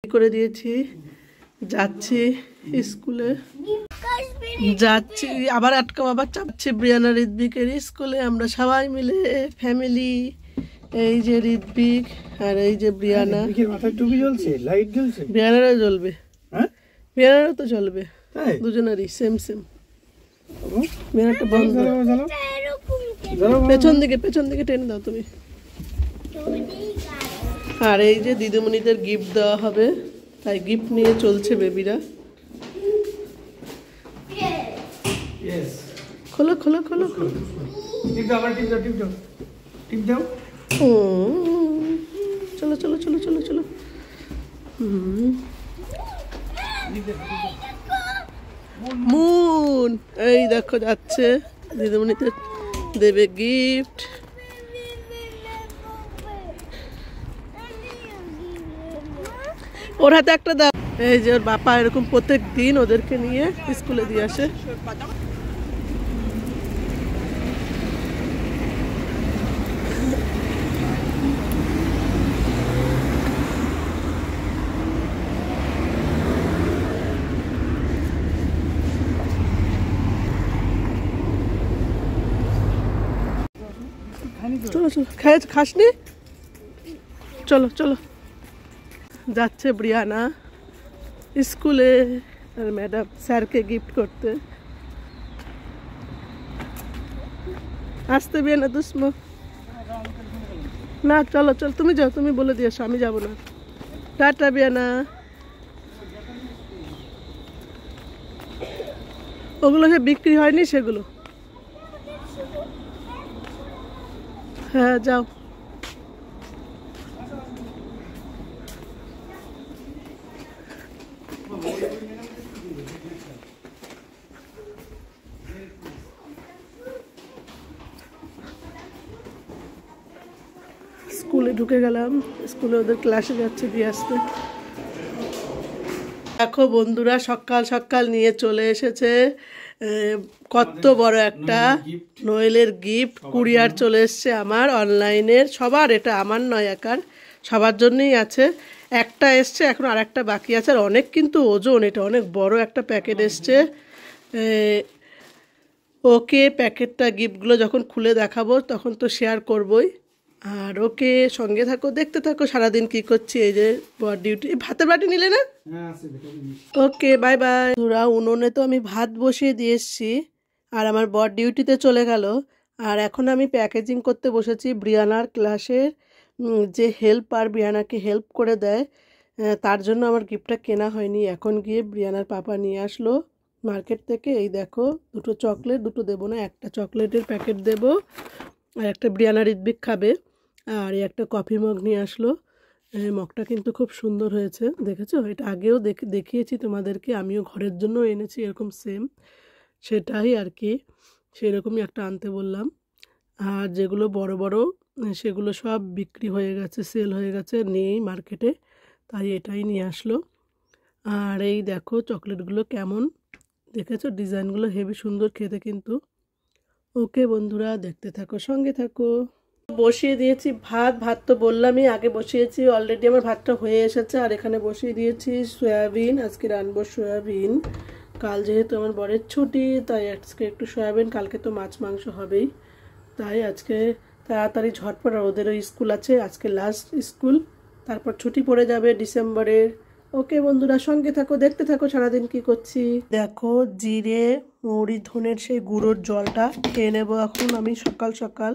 করে দিয়েছি, যাচ্ছি স্কুলে, যাচ্ছি আবার আবার চাপছি ব্রিয়ানা ঋত্বিকের স্কুলে। আমরা সবাই মিলে ফ্যামিলি, এই যে ঋত্বিক আর এই যে ব্রিয়ানা। মাথায় টুপি জ্বলছে, লাইট জ্বলছে। ব্রিয়ানারও জ্বলবে, হ্যাঁ ব্রিয়ানারও তো জ্বলবে, দুজনেরই সেম সেম। ব্রিয়ানাটা বন্ধ, পেছন দিকে টেনে দাও তুমি। আর এই যে দিদিমণিদের গিফট দেওয়া হবে, তাই গিফট নিয়ে চলছে বেবিরা। খোলো খোলো খোলো খোলো, চলো চলো চলো চলো চলো। মুন এই দেখো যাচ্ছে, দিদিমণিদের দেবে গিফট। ওর হাতে একটা দাও। এই যে ওর বাবা এরকম প্রত্যেক দিন ওদেরকে নিয়ে স্কুলে দিয়ে আসে। চলো চলো, খাসনি, চলো চলো। যাচ্ছে ব্রিয়ানা স্কুলে আর ম্যাডাম স্যারকে গিফট করতে। আসতে বিয়ানা দুষ্ম না, চলো চলো, তুমি যাও, তুমি বলে দিয়ে আসো, আমি যাবো না। টাটা বিয়ানা। ওগুলো সে বিক্রি হয়নি সেগুলো, হ্যাঁ যাও। স্কুলে ঢুকে গেলাম, স্কুলে ওদের ক্লাসে যাচ্ছে দিয়ে আসতে। দেখো বন্ধুরা, সকাল সকাল নিয়ে চলে এসেছে কত বড় একটা নোয়েলের গিফট। কুরিয়ার চলে এসছে আমার অনলাইনের, সবার, এটা আমার নয় একার, সবার জন্যই আছে। একটা এসছে, এখন আর একটা বাকি আছে। আর অনেক কিন্তু ওজন, এটা অনেক বড় একটা প্যাকেট এসছে। ওকে প্যাকেটটা, গিফটগুলো যখন খুলে দেখাবো তখন তো শেয়ার করবই। আর ওকে সঙ্গে থাকো, দেখতে থাকো সারাদিন কি করছি। এই যে বর ডিউটি, ভাতের বাটি নিলে না? Okay bye bye. তোরা উনুনে তো আমি ভাত বসিয়ে দিয়ে এসছি, আর আমার বর ডিউটিতে চলে গেল। আর এখন আমি প্যাকেজিং করতে বসেছি। ব্রিয়ানার ক্লাসের যে হেল্পার ব্রিয়ানাকে হেল্প করে দেয়, তার জন্য আমার গিফটটা কেনা হয়নি। এখন গিয়ে ব্রিয়ানার পাপা নিয়ে আসলো মার্কেট থেকে। এই দেখো, দুটো চকলেট, দুটো দেবো না, একটা চকলেটের প্যাকেট দেবো, আর একটা ব্রিয়ানা ঋত্বিক খাবে। আর এই একটা কফি মগ নিয়ে আসলো। মগটা কিন্তু খুব সুন্দর হয়েছে, দেখেছো? এটা আগেও দেখিয়েছি তোমাদেরকে, আমিও ঘরের জন্য এনেছি এরকম সেম, সেটাই আর কি, সেরকমই একটা আনতে বললাম। আর যেগুলো বড় বড় সেগুলো সব বিক্রি হয়ে গেছে, সেল হয়ে গেছে, নেই মার্কেটে, তাই এটাই নিয়ে আসলো। আর এই দেখো চকলেটগুলো কেমন, দেখেছো? ডিজাইনগুলো হেভি সুন্দর খেতে কিন্তু। ওকে বন্ধুরা, দেখতে থাকো, সঙ্গে থাকো। বসিয়ে দিয়েছি ভাত তো বললামই, আগে বসিয়েছি অলরেডি, আমার ভাতটা হয়ে এসেছে। আর এখানে বসিয়ে দিয়েছি সয়াবিন, আজকে রান্নবো সয়াবিন। কাল যেহেতু আমার বরের ছুটি, তাই আজকে একটু সয়াবিন, কালকে তো মাছ মাংস হবেই, তাই আজকে তাড়াতাড়ি ঝটপট। আর ওদেরও স্কুল আছে, আজকে লাস্ট স্কুল, তারপর ছুটি পড়ে যাবে ডিসেম্বরের। ওকে বন্ধুরা, সঙ্গে থাকো, দেখতে থাকো সারাদিন কি করছি। দেখো জিরে মৌরি ধনের সেই গুঁড়োর জলটা খেয়ে নেবো এখন আমি সকাল সকাল।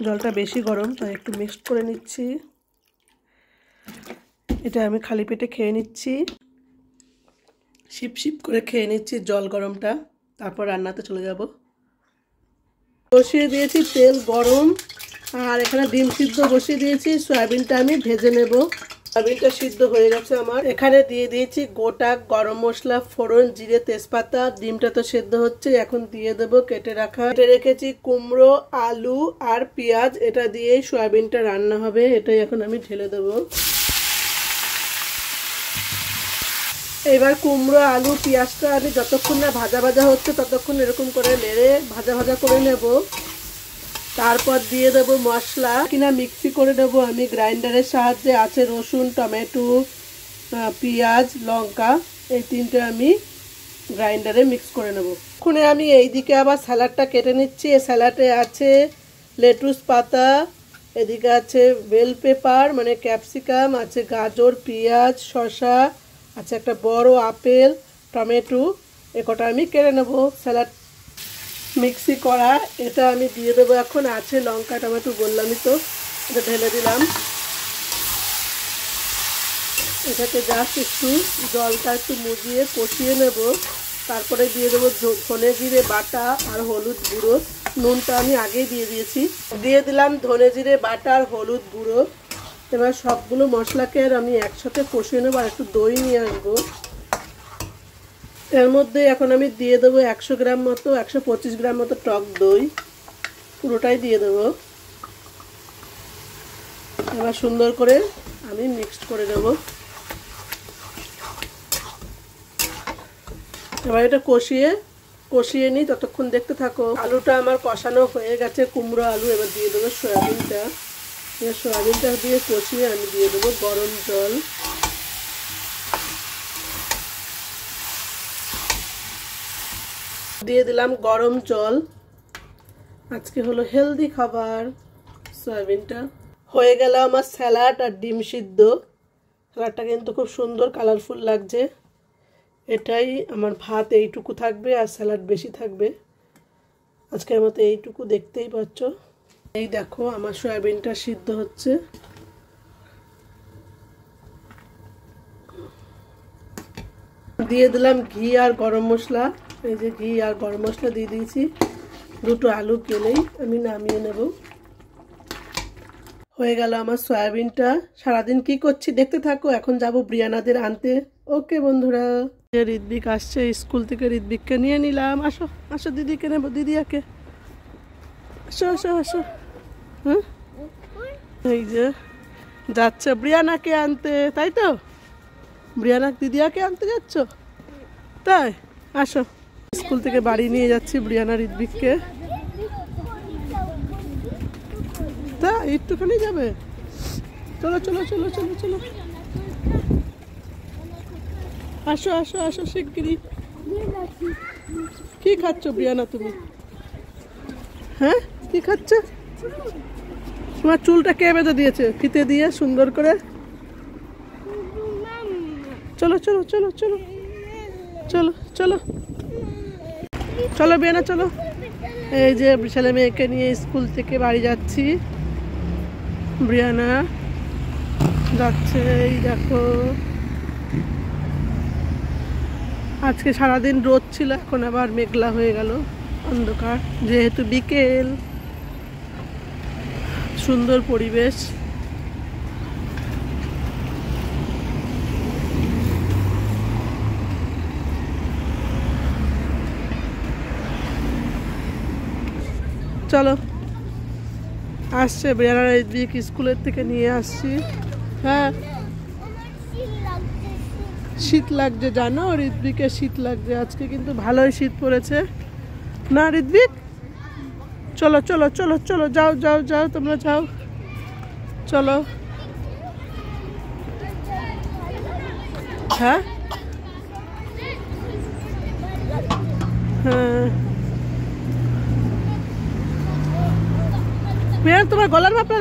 জলটা বেশি গরম, তাই একটু মিক্সড করে নিচ্ছি। এটা আমি খালি পেটে খেয়ে নিচ্ছি, শিপ শিপ করে খেয়ে নিচ্ছি জল গরমটা, তারপর রান্নাতে চলে যাব। বসিয়ে দিয়েছি তেল গরম, আর এখানে ডিম সিদ্ধ বসিয়ে দিয়েছি। সয়াবিনটা আমি ভেজে নেব। সয়াবিনটা সিদ্ধ হয়ে গেছে আমার। এখানে দিয়ে দিয়েছি গোটা গরম মশলা, ফোড়ন, জিরে, তেজপাতা। ডিমটা তো সেদ্ধ হচ্ছে, এখন দিয়ে দেব কেটে রেখেছি কুমড়ো, আলু আর পেঁয়াজ। এটা দিয়েই সয়াবিনটা রান্না হবে। এটাই এখন আমি ঢেলে দেব। এবার কুমড়ো, আলু, পেঁয়াজটা আমি যতক্ষণ না ভাজা ভাজা হচ্ছে ততক্ষণ এরকম করে নেড়ে ভাজা ভাজা করে নেব। তারপর দিয়ে দেবো মশলা, কিনা মিক্সি করে নেবো আমি গ্রাইন্ডারের সাহায্যে। আছে রসুন, টমেটো, পেঁয়াজ লঙ্কা এই তিনটে আমি গ্রাইন্ডারে মিক্স করে নেব। এখানে আমি এইদিকে আবার স্যালাডটা কেটে নিচ্ছি। এই স্যালাডে আছে লেটুস পাতা, এদিকে আছে বেল পেপার মানে ক্যাপসিকাম, আছে গাজর, পেঁয়াজ, শসা, আছে একটা বড় আপেল, টমেটো, এ কটা আমি কেটে নেব। স্যালাড মিক্সি করা এটা আমি দিয়ে দেবো এখন। আছে লঙ্কা টমেটো বললামই তো, এটা ঢেলে দিলাম। এটাকে জাস্ট একটু জলটা একটু মুজিয়ে কষিয়ে নেব। তারপরে দিয়ে দেবো ধনে জিরে বাটা আর হলুদ গুঁড়ো। নুনটা আমি আগেই দিয়ে দিয়েছি। দিয়ে দিলাম ধনে জিরে বাটা আর হলুদ গুঁড়ো। এবার সবগুলো মশলাকে আর আমি একসাথে কষিয়ে নেবো। আর একটু দই নিয়ে আসবো। এর মধ্যে এখন আমি দিয়ে দেবো 100 গ্রাম মতো 125 গ্রাম মতো টক দই, পুরোটাই দিয়ে দেবো। এবার সুন্দর করে আমি মিক্সড করে দেবো। এবার এটা কষিয়ে নিই, ততক্ষণ দেখতে থাকো। আলুটা আমার কষানো হয়ে গেছে, কুমড়ো আলু। এবার দিয়ে দেবো সয়াবিনটা। সয়াবিনটা দিয়ে কষিয়ে আমি দিয়ে দেবো গরম জল। দিয়ে দিলাম গরম জল। আজকে হলো হেলদি খাবার সয়াবিনটা। হয়ে গেল আমার স্যালাড আর ডিম সিদ্ধ। স্যালাডটা কিন্তু খুব সুন্দর কালারফুল লাগছে। এটাই আমার ভাত এইটুকু থাকবে আর স্যালাড বেশি থাকবে। আজকের মতো এইটুকু, দেখতেই পাচ্ছ। এই দেখো আমার সয়াবিনটা সিদ্ধ হচ্ছে। দিয়ে দিলাম ঘি আর গরম মশলা। এই যে ঘি আর গরম মশলা দিয়ে দিয়েছি। দুটো আলু কেলেই আমি নামিয়ে নেব। হয়ে গেল আমার সয়াবিনটা। সারাদিন কি করছি দেখতে থাকো। এখন যাব ব্রিয়ানাদের আনতে। ওকে বন্ধুরা, ঋত্বিক আসছে স্কুল থেকে, ঋত্বিককে নিয়ে নিলাম। আসো আসো, দিদিকে নেবো, দিদিয়াকে। আসো আসো আসো। হ্যাঁ, এই যে যাচ্ছে ব্রিয়ানাকে আনতে, তাই তো? ব্রিয়ানা দিদিয়াকে আনতে যাচ্ছ? তাই, আসো। স্কুল থেকে বাড়ি নিয়ে যাচ্ছি ব্রিয়ানা ঋত্বিককে। তা একটুখানি যাবে? চলো চলো চলো চলো চলো, আসো আসো আসো শিগগিরই। কি খাচ্ছ ব্রিয়ানা তুমি? হ্যাঁ, কি খাচ্ছ? তোমার চুলটা কে বেঁধে দিয়েছে ফিতে দিয়ে সুন্দর করে? চলো চলো চলো চলো চলো চলো চলো ব্রিয়ানা চলো। এই যে ছেলে মেয়েকে নিয়ে স্কুল থেকে বাড়ি যাচ্ছি। ব্রিয়ানা যাচ্ছে, এই দেখো। আজকে সারাদিন রোদ ছিল, এখন আবার মেঘলা হয়ে গেল, অন্ধকার। যেহেতু বিকেল, সুন্দর পরিবেশ। চলো, আসছে বেড়ার ঋত্বিক স্কুলের থেকে নিয়ে আসছি। হ্যাঁ, শীত লাগছে জানো, ঋত্বিকের শীত লাগছে। আজকে কিন্তু ভালোই শীত পড়েছে না ঋত্বিক? চলো চলো চলো চলো, যাও যাও যাও, তোমরা যাও, চলো। হ্যাঁ হ্যাঁ, তোমার গলার মাপটা